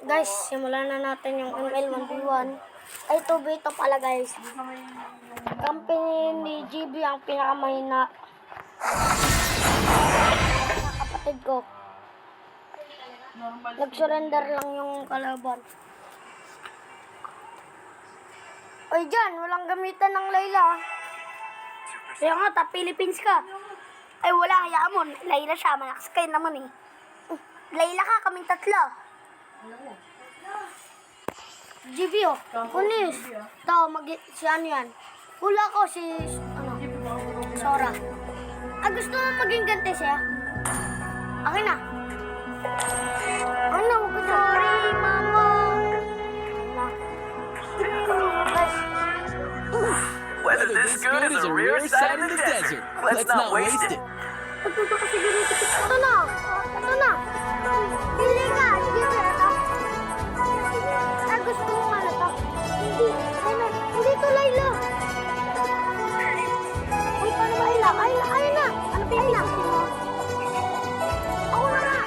Guys, simulan na natin yung ML 1v1. Ay, 2v2 pala guys. Company ni GB ang pinakamahina. Kapatid ko. Nag-surrender lang yung kalaban. Oy, dyan, walang gamitan ng Layla. Kaya nga, Philippines ka. Ay, wala, hayaan mo. Layla siya, malakas kayo naman eh. Layla ka, kaming tatlo. GB oh, kunis. Tao, si ano yan? Hula ko si, Sora. Ah, gusto mo maging ganti siya? Akin na. Ano, wag ko sorry, mama. Whether this good is a rare sight in the desert, let's not waste it. Pagpunta ka siguro ito. Ito na. Ito na. Pili ka. GB, ito. Ah, gusto mo ano to? Hindi. Ayun, hindi to Layla. Uy, paano ba Ayla? Ayun na. Ano pa Ayla? Ako na nga.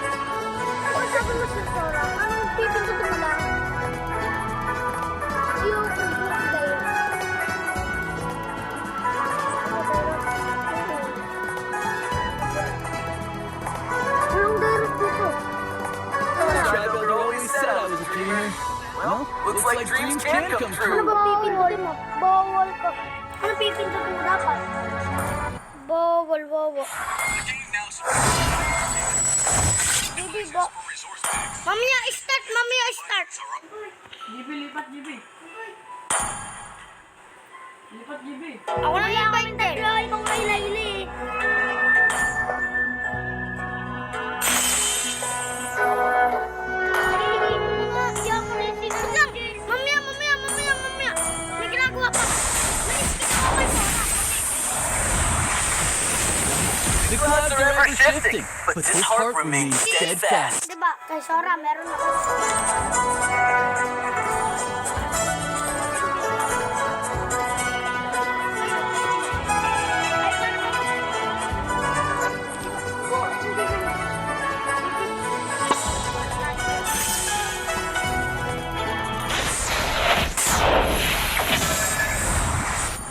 Ano sabi mo si Sora? Anong pipindutin mo lang? Yung Layla. Anong direct dito? Traveler always said I was a dreamer. Well, looks like dreams can come Ano true. ba pipindutin mo? Bawal ka. Ano pipindutin mo dapat? Bawal. Bibi, Mamaya start. GB, lipat GB. Lipat GB. Ako na yung painter. Ikaw kay Layli. Mamaya. May ginagawa pa. Na-skip ako kay Sora. The clouds are ever shifting, but this heart remains steadfast. Diba, kay Sora meron ako.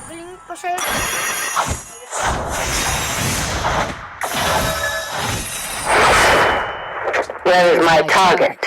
Galing ko sa'yo. Where is my target?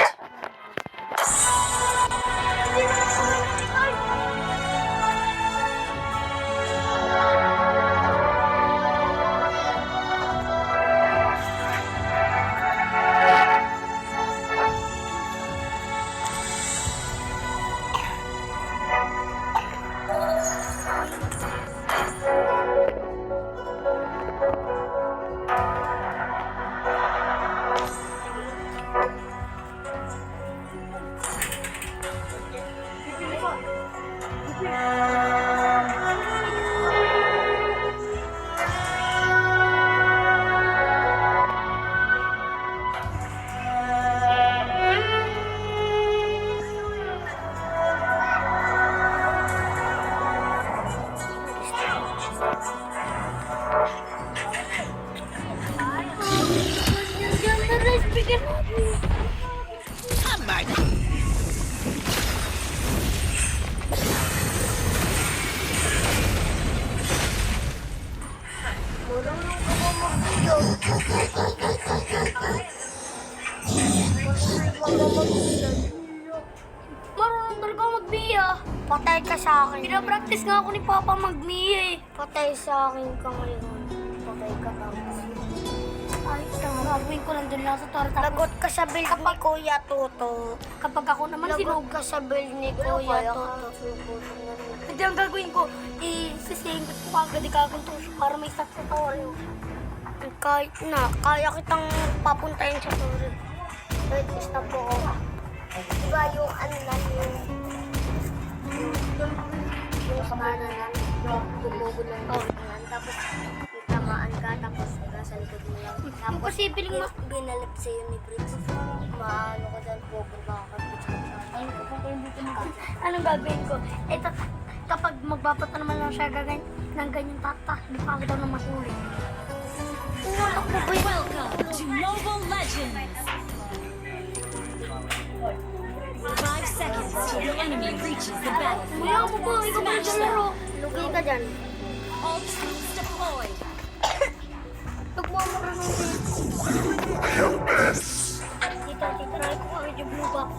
Marunong talaga mag-Mia. Patay ka sa akin. Pinapractice nga ako ni Papa mag-Mia eh. Patay sa akin ka ngayon. Patay ka tapos. Ay, gagawin ko lang dun lang sa torta. Lagot ka sa build ni Kuya Toto. Kapag ako naman sinug ka sa build ni Kuya Toto. Hindi ang gagawin ko, isisingit ko agad ikakunto para may start sa Toreo. Kahit na, kaya kitang papuntahin sa Toreo. Wait, stop ko ako. Diba yung ano lang yung sana lang, gumugod ng kauntingan, tapos tamaan ka, tapos nasa likod mo lang. Tapos posibleng binalip sa'yo ni Briggs. Maano ka dyan, bogor ka kakapit sa anong gagawin ko? Kapag magbabata naman lang siya gagawin ng ganyan tata, hindi pa ako daw na mahuli. Welcome to Mobile Legends! enemy reaches the battlefield. Maya mo ba? Ikaw ba dyan laro? Lugay ka dyan. All troops deployed. Nagmamura ng dito. Tita, titry ko ang yung blue box.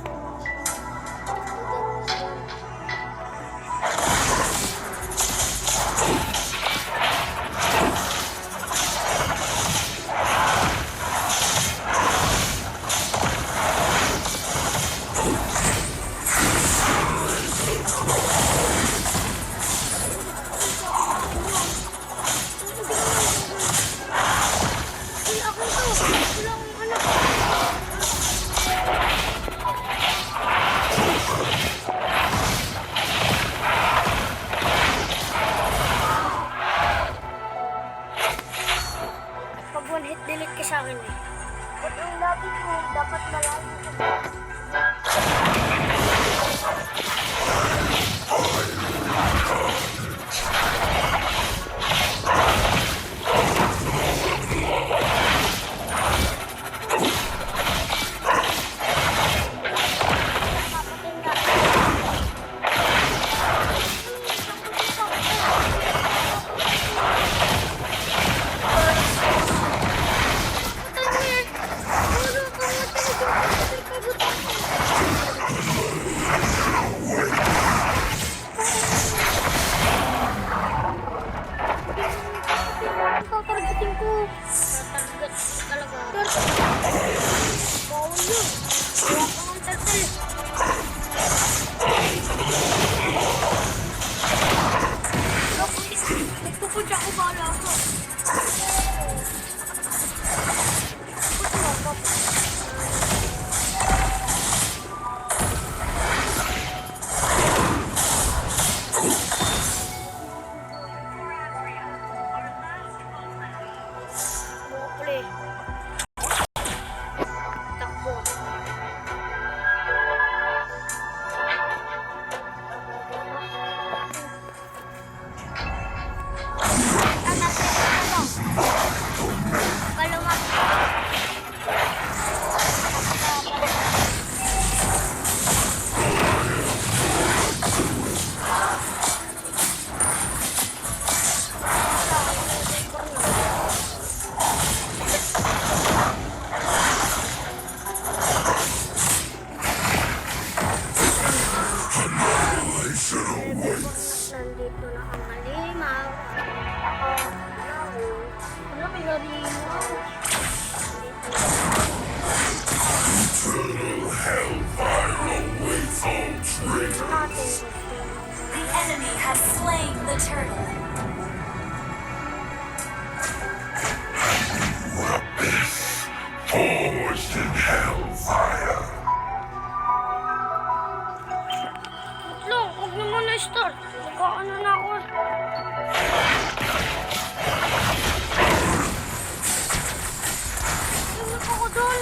Ay, ako to. Wala akong anak. Pag one hit delete ka sa akin eh. Ba't ang lagi mo dapat malayo ka? Tatargetin ko. Tatarget talaga. Bawal yun. Wala ka ng turtle. Nagpupunta ko bala ako. Mopre. Takbo. Kalungan. Nandito na ang halimaw. Ano may halimaw? The enemy has slain the turtle. Forged in hellfire. Lang, huwag naman na-start. Nagkaano na ako. Iwan ako doon.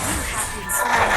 You have been slain.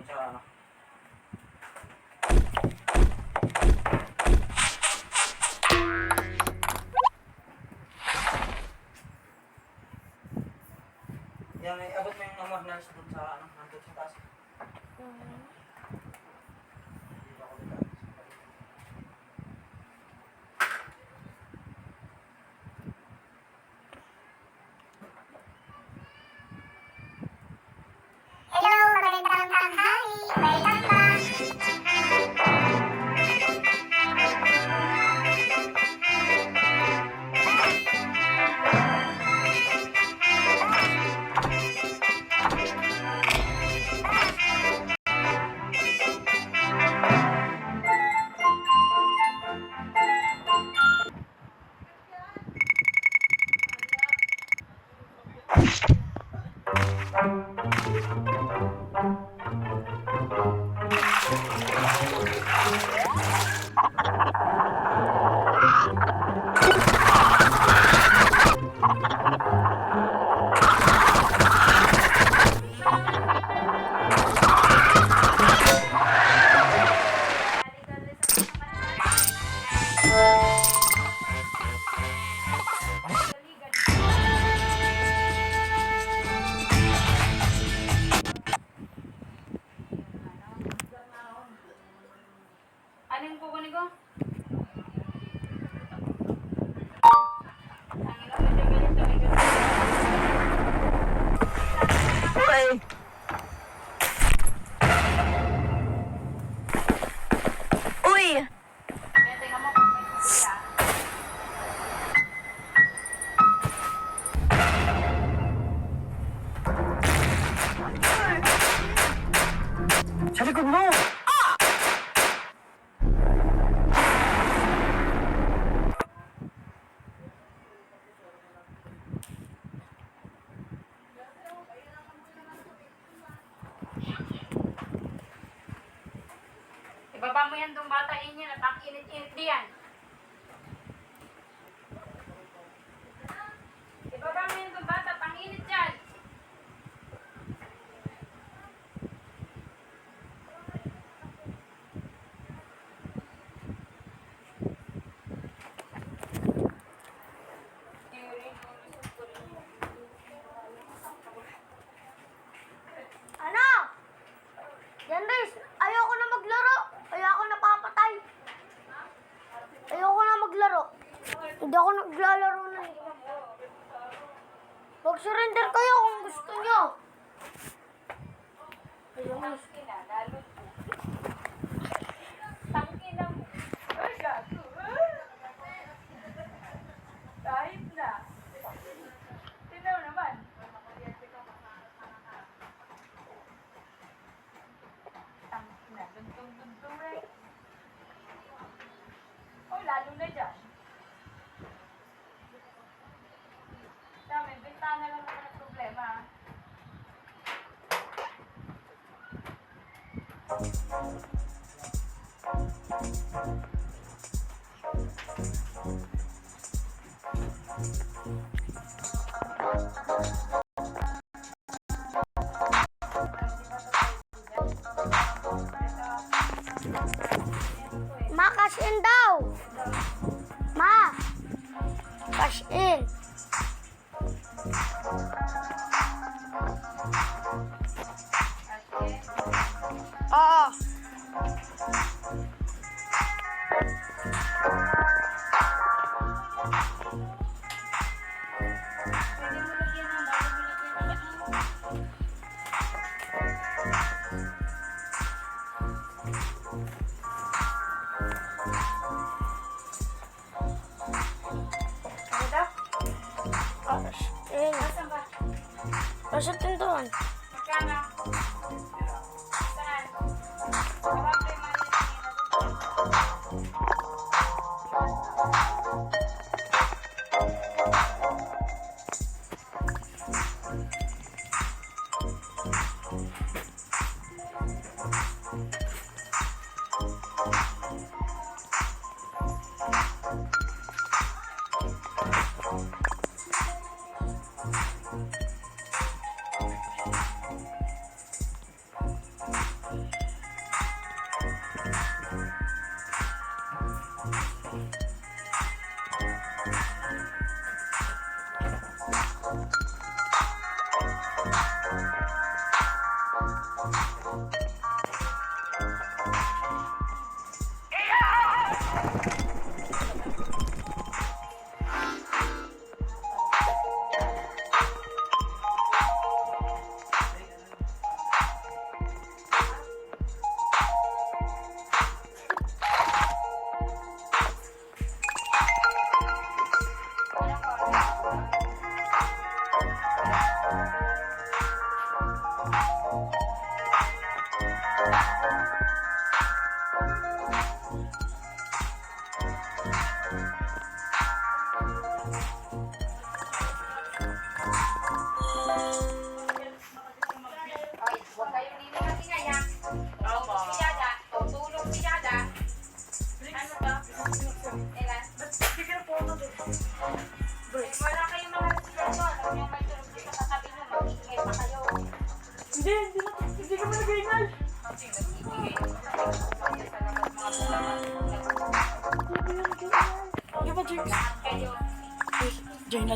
doon sa ano. Yan, may abot mo yung number na doon sa ano, nandun sa taas. Dito ako dito. Hello, magandang tanghali. Welcome back. Ano yung kukunin ko? Sa likod mo! Ibaba mo yan doon bata inyo at ang init-init diyan. Ibaba mo yan doon bata at ang init dyan. Ano? Jandis, ayoko na maglaro. Ayoko na papatay. Ayoko na maglaro. Hindi ako naglalaro na eh. Mag-surrender kayo kung gusto nyo. Ayun. Tangina mo. Ay, gato. Kahit na. Tinaw naman. Tangina. Duntong-duntong eh. Oh, lalo na dyan. Dami, bintana lang naman ang problema. Ma, cash in daw. Ma, cash in. Oo. Cash in. Saan ba? Cash in doon. Magkano? Saan? Tawag kay Manny.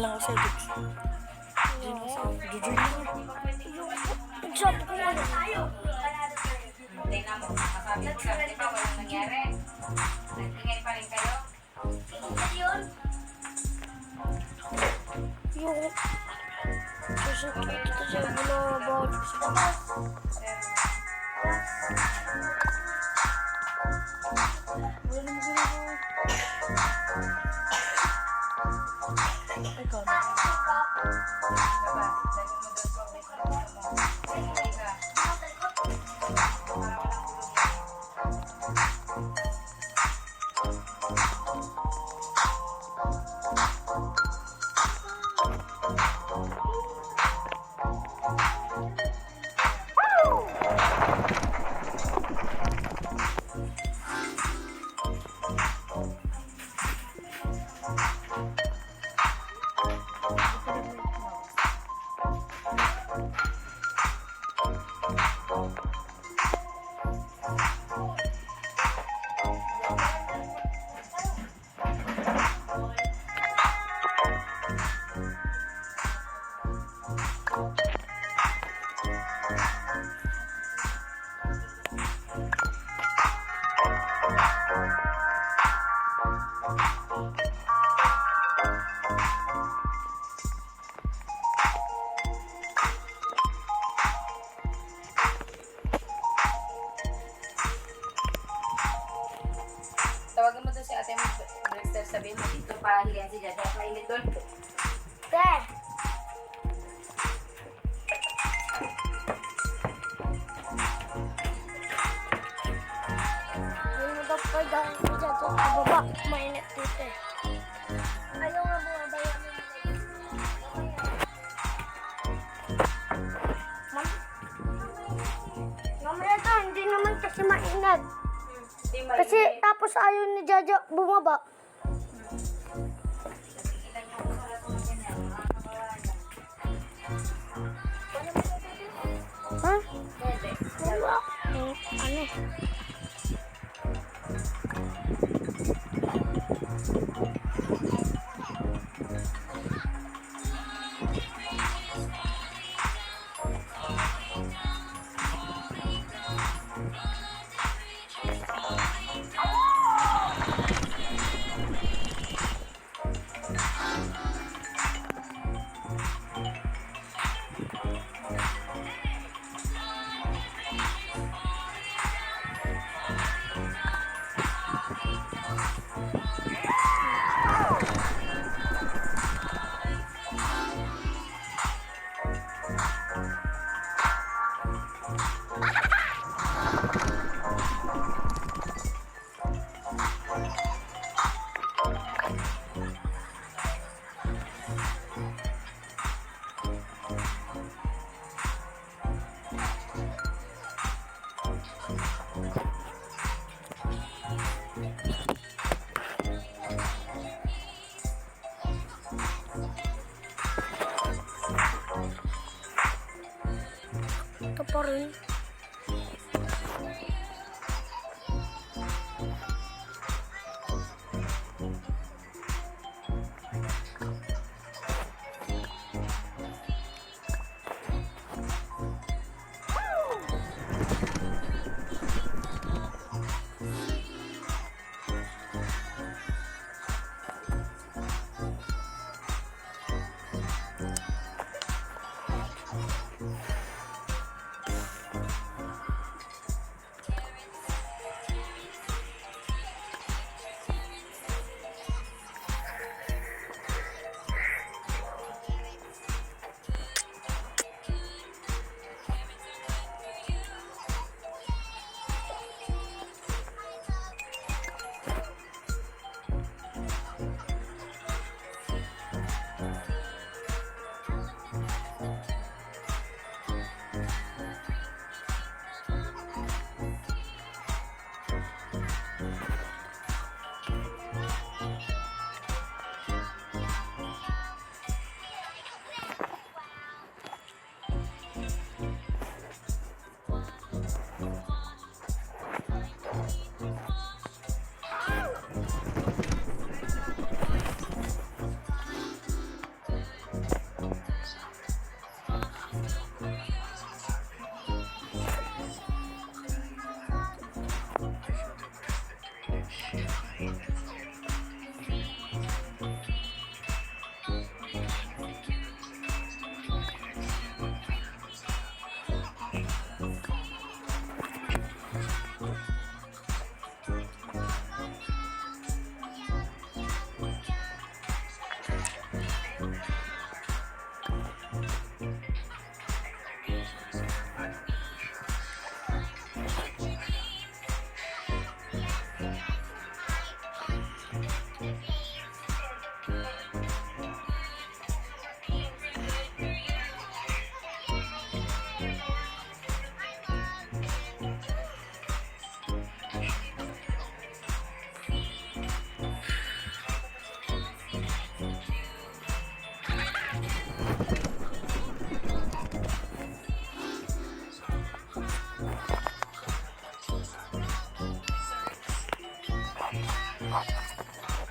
lang ako sa'yo, Tips. Jujuy lang. Sabi ko ano. Tingnan mo, masabi ko lang, di ba walang nangyari? Nag-ingay pa rin kayo? Yung... Sasakit ito sa bulabog. Ikaw na. Diba? Dahil mo doon ko, wait lang mo. Ingay ka. Para walang ulo. Tawagan mo doon si ate mo, Dexter, sabihin mo dito para higayan si Jaja. Mainit doon. Te! Hindi mo daw pwede ako dyan sa baba. Mainit dito eh. Ayaw nga bumaba yung Mamaya to, hindi naman kasi maingat. Di mainit. Kasi tapos ayaw ni Jaja bumaba. Kita niyo kung wala ko lang yan. Ha? Pwede. Wala. Ano? Ito pa rin.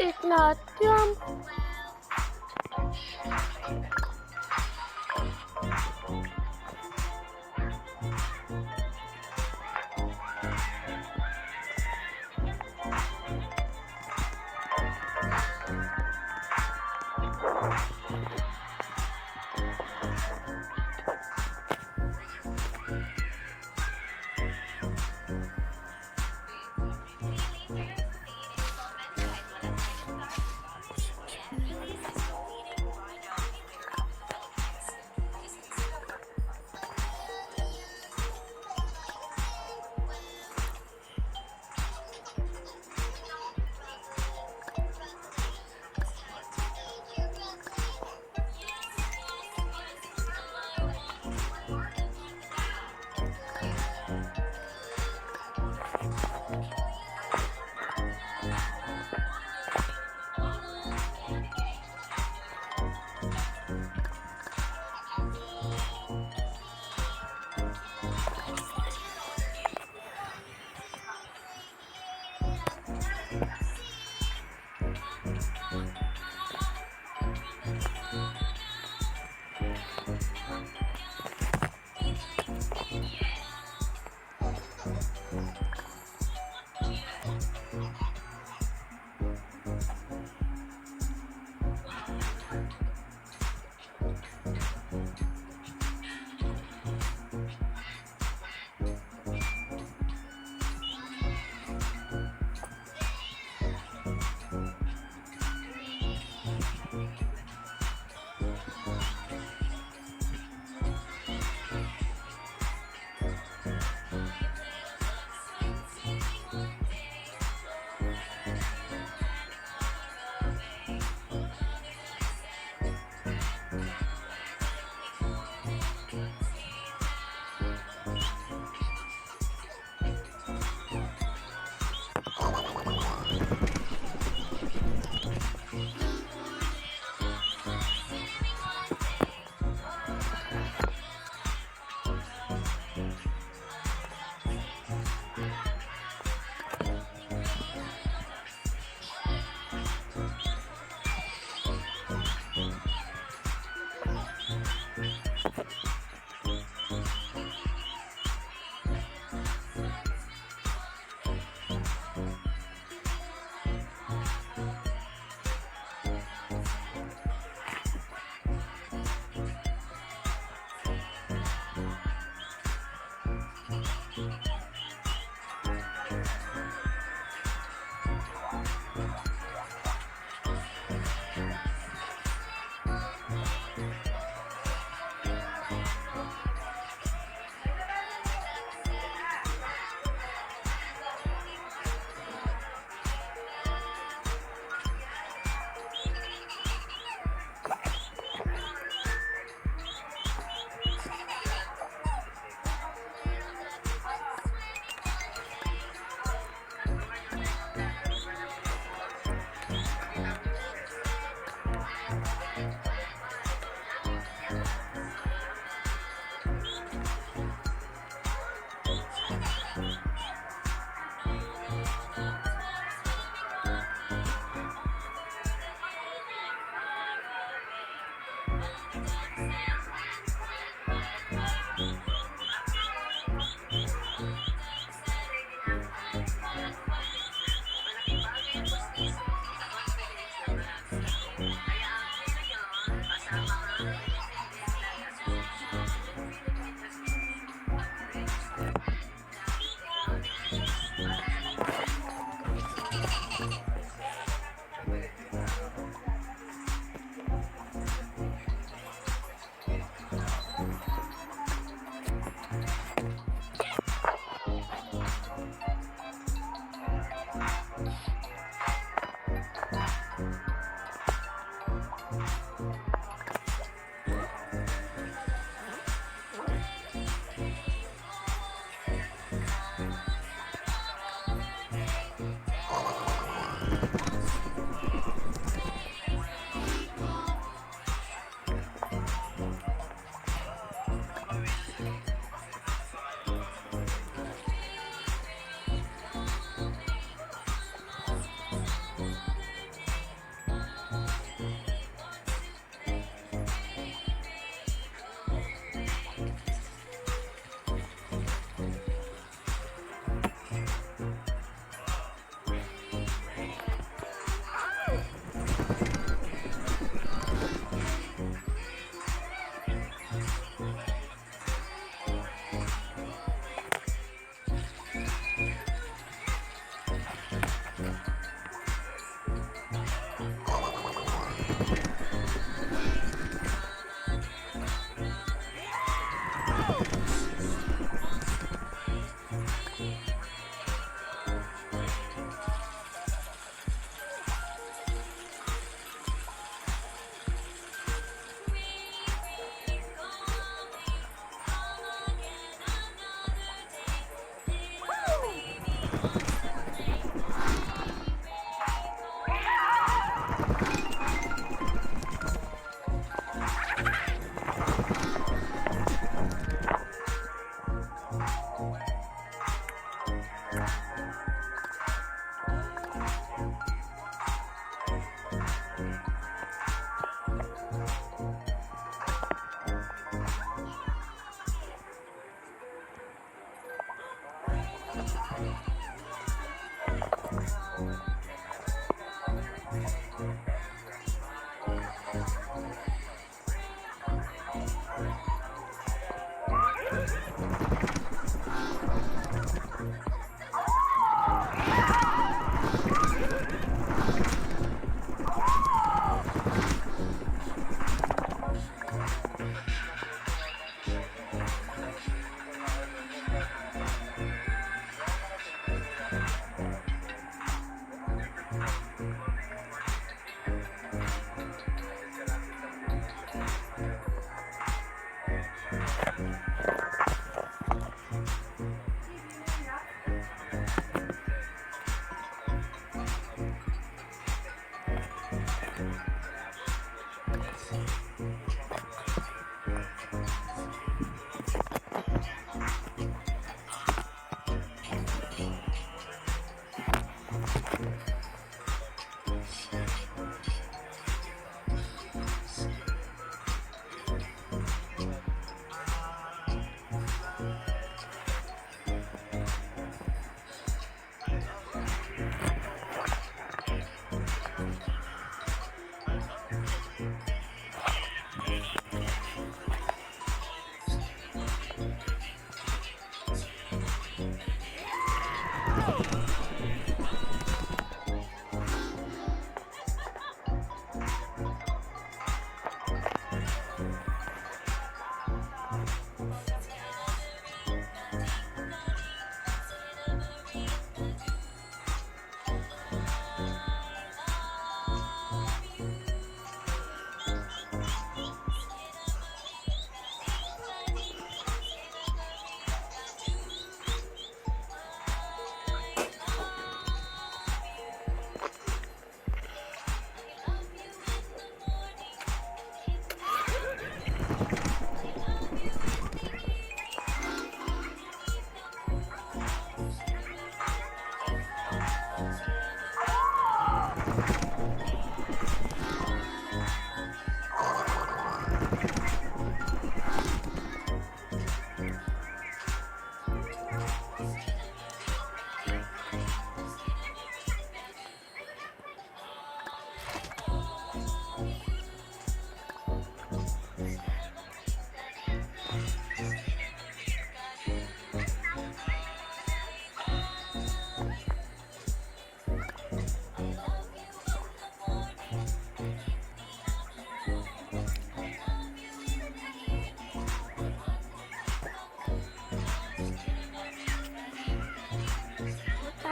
Maliit lahat yan.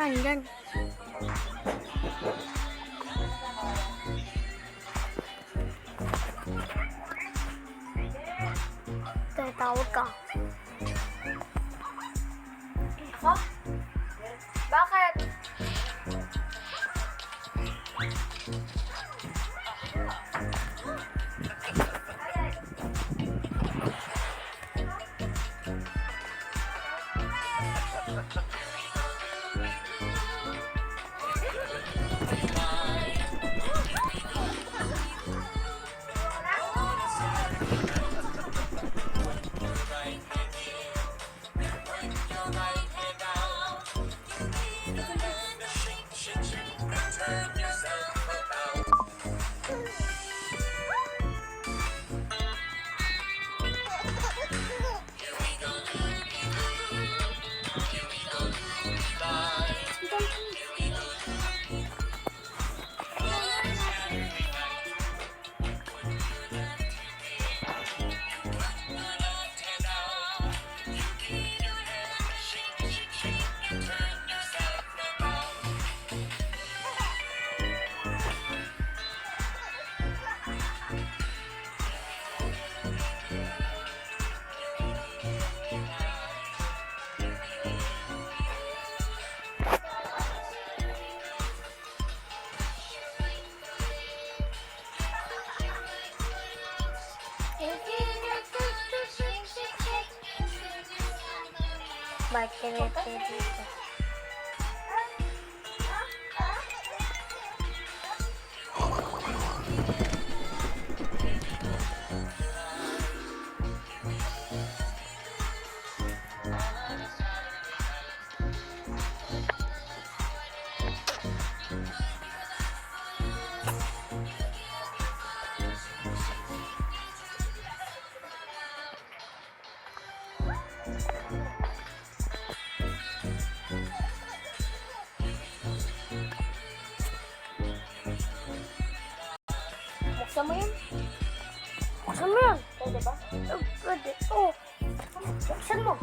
Andyan. Tawag ka. Ako? Bakit? Bakit dito? Buksan mo yan. Buksan mo yan. Pwede ba? Oh, pwede. Oh. Buksan mo.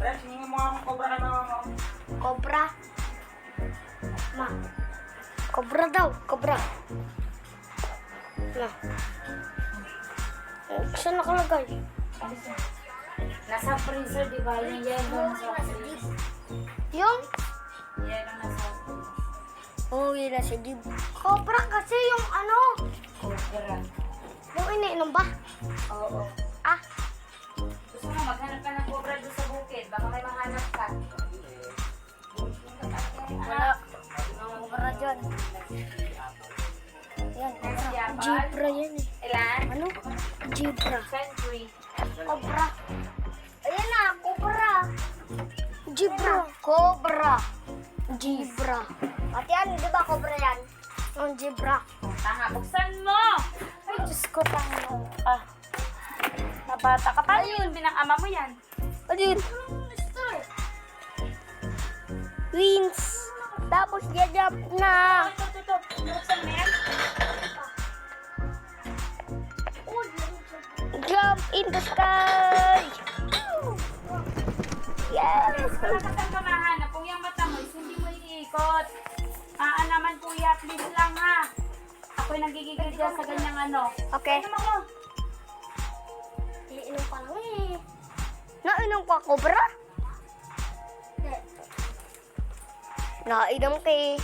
Rex, hingin mo nga akong cobra ka na ako. Cobra. Ma. Cobra daw. Cobra. Ma. Oh, saan nakalagay? Nasa freezer, di ba? Yung yellow nasa freezer. Yung? Yellow nasa Oo, yun na si Jib. Cobra kasi yung ano. cobra. Yung iniinom ba? Oo. Ah. Gusto mo, maghanap ka ng cobra doon sa bukid. Baka may mahanap ka. Wala. Cobra dyan. Yan, cobra. Jibra yan eh. Ilan? Ano? Jibra. Century. Cobra. Ayan na, cobra. Jibra. Cobra. Jibra. At yan, di ba cobra yan? Ang jibra. Tanga, buksan mo! Ay, Diyos ko, tango. Ah. Nabata ka pa. Ayun, binang-ama mo yan. Ayun. Wings. Tapos jump na. Ito. Buksan mo yan. Jump in the sky. Yes. Wala ka kang kamahanap. Kung yung mata mo is hindi mo iikot. Naman kuya, please lang ha. Ako'y nagigigil dyan sa ganyang ano. Okay. Ano mo? Iinom pa lang eh. Nainom ka, cobra? Nainom ka eh.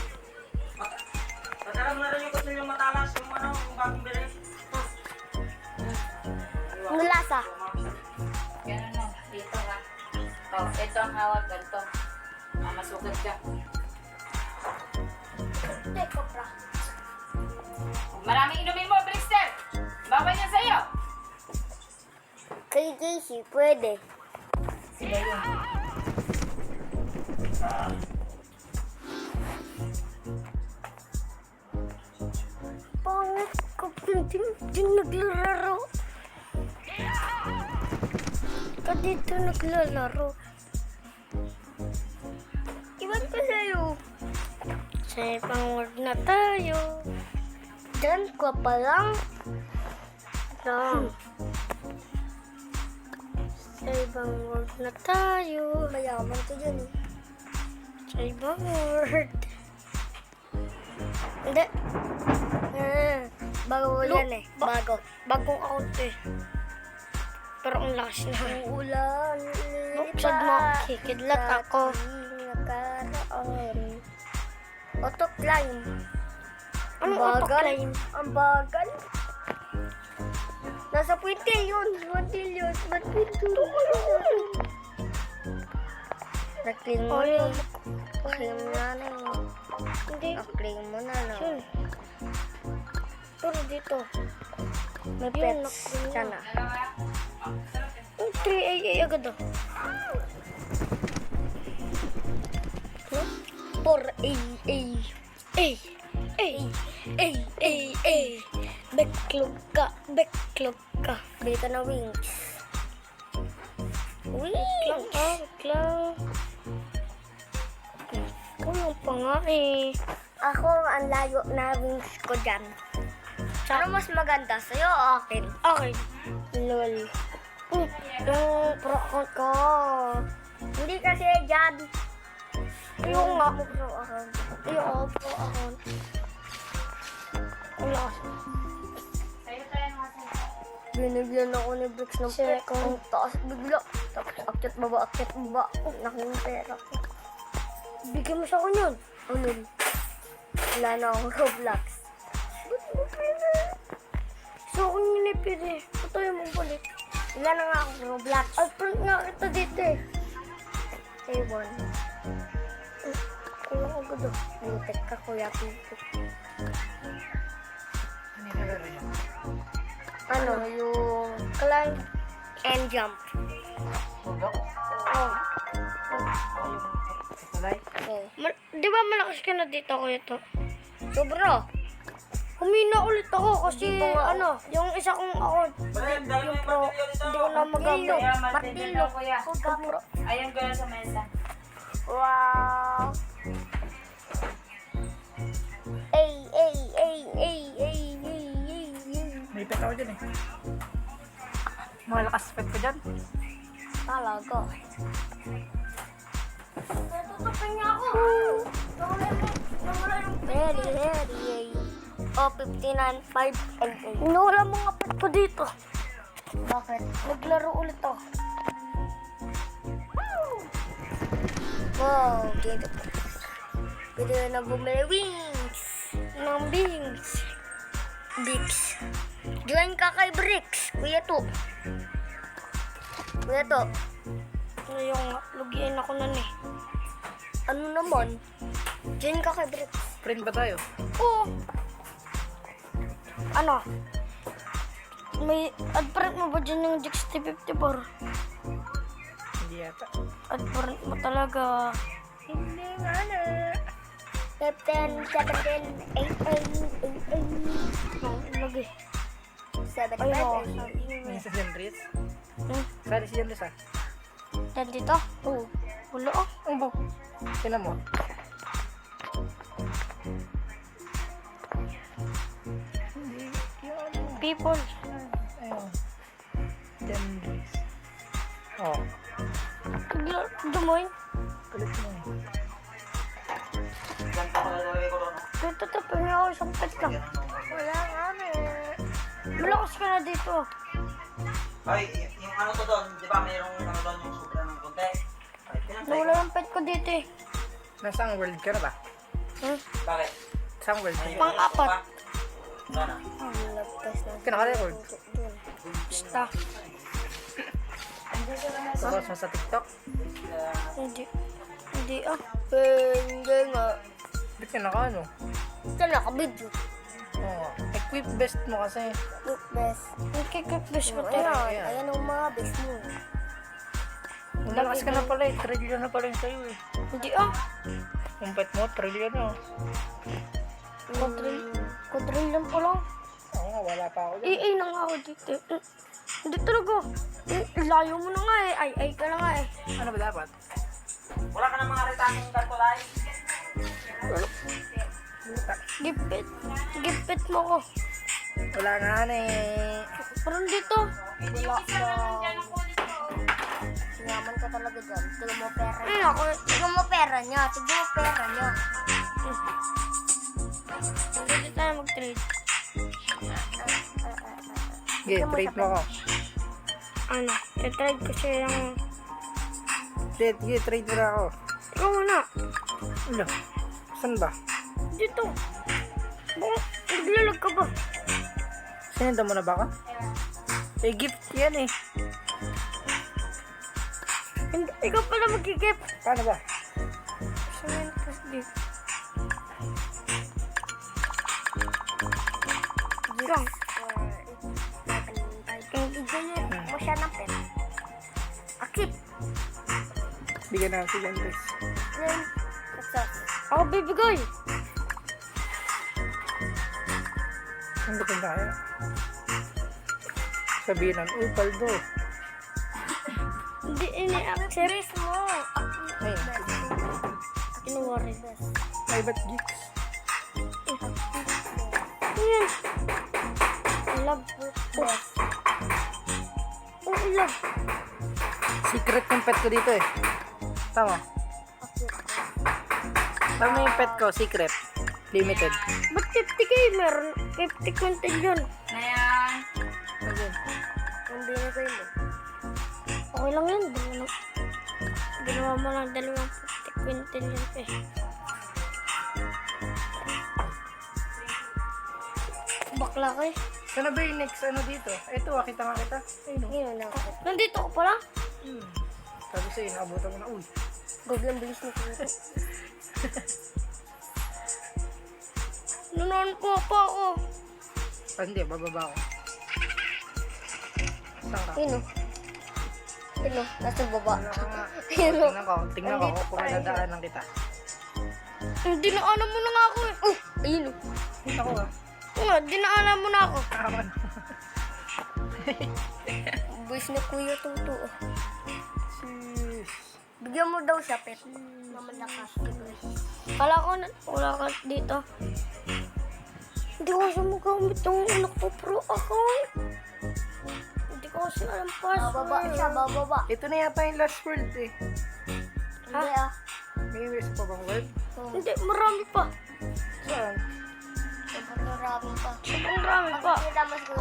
Pagkaroon mo na rin yung kutsilyo matalas, yung ano, yung bagong bilis. Ang lasa. Ganun no. Dito ha. Ito ang hawak. Ganito. Masugat ka. Hindi, cobra. Maraming inumin mo, Brister. Bawal yan sa'yo. Kay JC, pwede. Sila yun. Pangit ko din naglalaro. Ka dito naglalaro. Iwan ko sa'yo. Sa ibang world na tayo. Diyan ko pa lang. Sa ibang world na tayo. Mayaman ko dyan eh. Sa ibang world. Hindi. Bago yan eh. Bago. Bagong account eh. Pero ang lakas na. Ulan. Buksad mo. Kikidlat ako. Nagkaroon. Auto climb. Anong auto climb? Ang bagal. Nasa puwinte yun. Puwinte yun. Ba't puwinte yun? Nag-clean mo na. Clean mo na na. Hindi. Nag-clean mo na na. Pero dito. May pets. Sana. 3 ay agad ah. 4 Backlog ka. Bili ka na wings. Backlog. Kung pa nga eh. Ako, ang layo na wings ko dyan. Ano mas maganda? Sa'yo o akin? Akin. Lol. Yung pro account ko. Hindi kasi dyan. Yung nga. Pro account. Yung pro account. malakas. Tayo tayo ng asin. Binigyan ako ni Brix ng pera. Ang taas bigla. Tapos akyat baba. Oh, naking pera. Bigyan mo sa akin yun. Ano? Wala na akong Roblox. Ba't mo pera? So, kung nilipid eh. Patayo mo balik. Wala na nga akong Roblox. At print nga kita dito eh. A1. Kulang ko gado. Nitek ka kuya Pito. Ano? Yung climb and jump. Bundok? Oh. Tulay? Di ba malakas ka na dito kuya to? Sobra. Humina ulit ako kasi ano, yung isa kong account, yung pro, hindi ko na magamit. Kaya martilyo daw kuya. Pro. Ayan kuya sa mesa. Wow! Ay! May pet ako dyan eh. Malakas pet ko dyan. Talaga. Tutupin niya ako. Heri. Oh, 59, 5, and 8. Nawala mga pet ko dito. Bakit? Naglaro ulit ako. Wow, dito. Pwede na bumili wings. Ng wings. Bricks. Join ka kay Bricks, Kuya to. Ano yung logiin ako nun eh. Ano naman? Join ka kay Bricks. Friend ba tayo? Oo. Ano? May ad-print mo ba dyan yung GXT54? Hindi yata. Ad-print mo talaga. Hindi nga na. 15, 17, 18. No, lagi. 7, May isa si Andres. Sali si Andres ah. Dan dito? Oo. Wala ah. Ang sila mo. People. Ayun. Si Andres. Oh. Dumoy. Kulit mo eh. Dito to, pwede ako isang pet lang. Wala nga eh. Malakas ka na dito. Ay, yung ano to doon, di ba mayroong ano doon yung sobrang ng konti? Ay, pinantay Nawala yung pet ko dito eh. Nasang world ka na ba? Bakit? Saan world? Pang-apat. Sana. Love Ka naka-record? Basta. Tapos mo sa TikTok? Hindi ah. Hindi nga. Ba't ka naka ano? Ito nakabidyo. Oo. Equip best mo kasi. Quick best. Quick best ko to. Ayan ang mga best mo. Malakas ka na pala eh. Trillion na pala yung sa'yo eh. Hindi ah. Yung pet mo, trillion na. Quadrillion po lang. Oo nga, wala pa ako dyan. Ay na nga ako dito. Hindi talaga. Layo mo na nga eh. Ay ka na nga eh. Ano ba dapat? Wala ka ng mga retanging kartolay. Gipit mo ko. Wala nga na eh. Parang dito. Wala ka. Sinyaman ka talaga dyan. Tignan mo pera niya. Ako, tignan mo pera niya. Hindi tayo mag-trade. Okay, trade mo ako. Ano? I-trade ko siya yung... Sige, trade mo na ako. Ikaw muna. Ano? Saan ba? Dito. Bakit? Naglalag ka ba? Sinenda mo na ba ka? Eh, gift yan eh. Hindi, ikaw pala mag-gift. Paano ba? Sabihin ko dito. Lang. Bigyan mo siya ng pet. Akit. Bigyan na si Andres. Ako bibigay. Ang gutom tayo. Sabihin ng Paldo. Hindi ini-accept mo. Ayun. Kinuwari. Ay, ba't geeks? Ayan. Love. Oh, love. Secret yung pet ko dito eh. Tama. Tama yung pet ko, secret. Limited. Ba't 50k? Meron 50 quintillion. Na yan. Ayun. Ang binigay mo. Okay lang yun. Ginawa mo lang 50 quintillion eh. Bakla ka eh. Sana ba yung next ano dito? Ito, kita nga kita. Ayun o. Ngayon lang ako. Nandito ko pala. Sabi sa'yo, nakabutan mo na. Uy. Gagawin bilis na ko. Nunoon po ako. Ah, hindi, bababa ako. Saan ka? Ayun o. Ayun o. Nasa baba. Wala ka nga. Ayun o. Tingnan ko kung nadaanan kita. Dinaanan mo na nga ako eh. Ayun o. Tingnan ko ah. Nga, dinaanan mo na ako. Aman. Boys na Kuya Tuto. Sis. Bigyan mo daw siya, pet. Mamalakas. Kala ko na, wala ka dito. Hindi ko kasi magamit yung anak ko pro account. Hindi ko kasi alam password. Bababa siya, bababa. Ito na yata yung last world eh. Hindi ah. May isa pa bang world? Hindi, marami pa. Saan? Sobrang marami pa. Sobrang marami pa. Pagkita mas ko.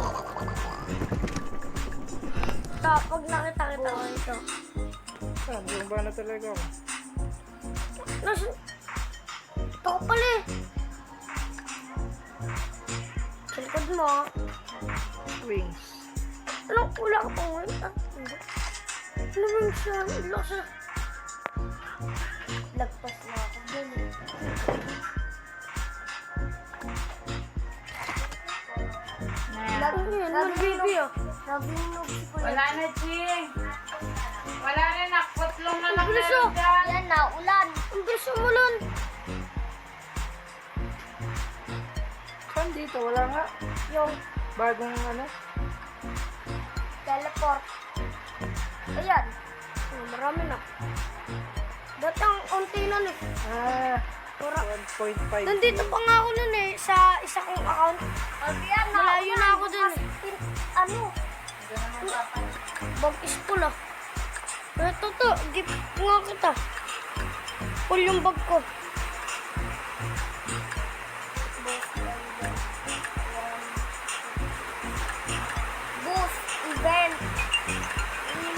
Pag nakita kita ko ito. Saan? Yung ba na talaga ako? Nasa... Ito ko pala eh. Sa likod mo. Wings. Ano? Wala ka pang wala. Hindi. Ano ba yung siya? Wala siya. Lagpas na ako dun eh. Nag-baby ah. Nag-inog si Kuya. Wala na, Ching. Wala rin, nakputlong na lang Ang bilis meron oh. dyan. Yan na, ulan. Ang bilis umulan. Saan dito? Wala nga. Yung Bagong ano? teleport. Ayan. Marami na. Dati ang unti na eh. Ah, Pura. 1.5. Nandito pa nga ako nun eh, sa isa kong account. Malayo na ako dun eh. Ano? Bag is full ah. Ito to, gift nga kita. Full yung bag ko. Boost event in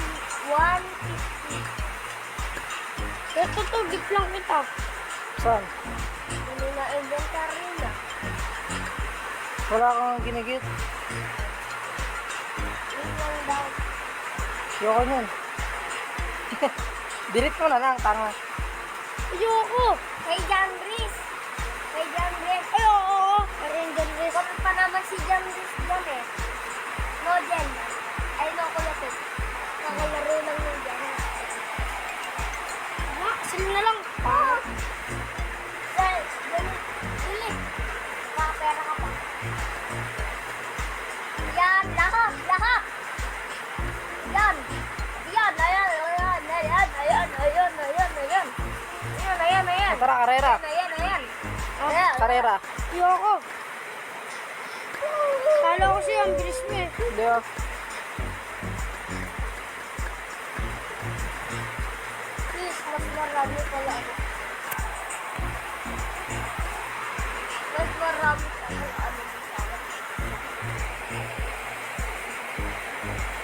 150. Ito to, gift lang kita. Saan? Ano na inventory na. Wala kang ginigit. Yun lang daw. Yoko nun. Delete mo na lang, tanga. Ayoko! Kay John Reese. Kay John Reese. Ay, oo. Kay John Reese. Kapit pa naman si John Reese dyan eh. No, Jen. Ay, no, kulapit. Nakalaro lang yung Jen. Ha? Sila na lang. Ah! Sir, ganun. Dili. Makapera ka pa. Yan, lahat, lahat. Yan. Yan, ayan, ayan, ayan, ayan, ayan, ayan, ayan. Ayan, ayan, ayan. Tara, karera. Ayan, ayan. Ayan. Karera. Ayoko. Kala ko siya, ang bilis mo eh. Hindi ah. Please, mas marami pala ako. Mas marami pala ano sa akin.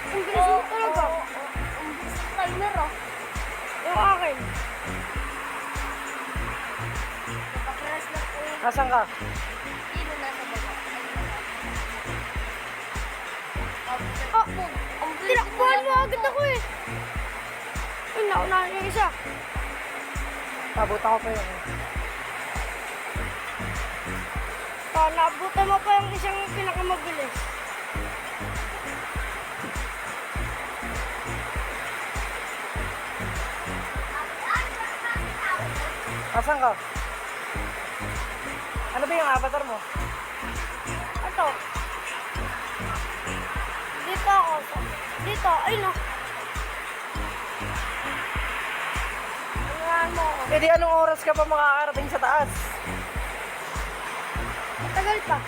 Ang bilis mo talaga. Ang bilis ng timer oh. Yung akin. Napakiras na po yung Nasaan ka? sino nasa baba. Tinakbuhan mo agad ako eh. Ay, naunahan yung isa. Nabuta ko pa yun. Naabutan mo pa yung isang pinakamabilis. Nasaan ka? Ano ba yung avatar mo? Ito. Dito ako. Dito. Ay no. Ayan mo ako. Eh di anong oras ka pa makakarating sa taas? Matagal pa.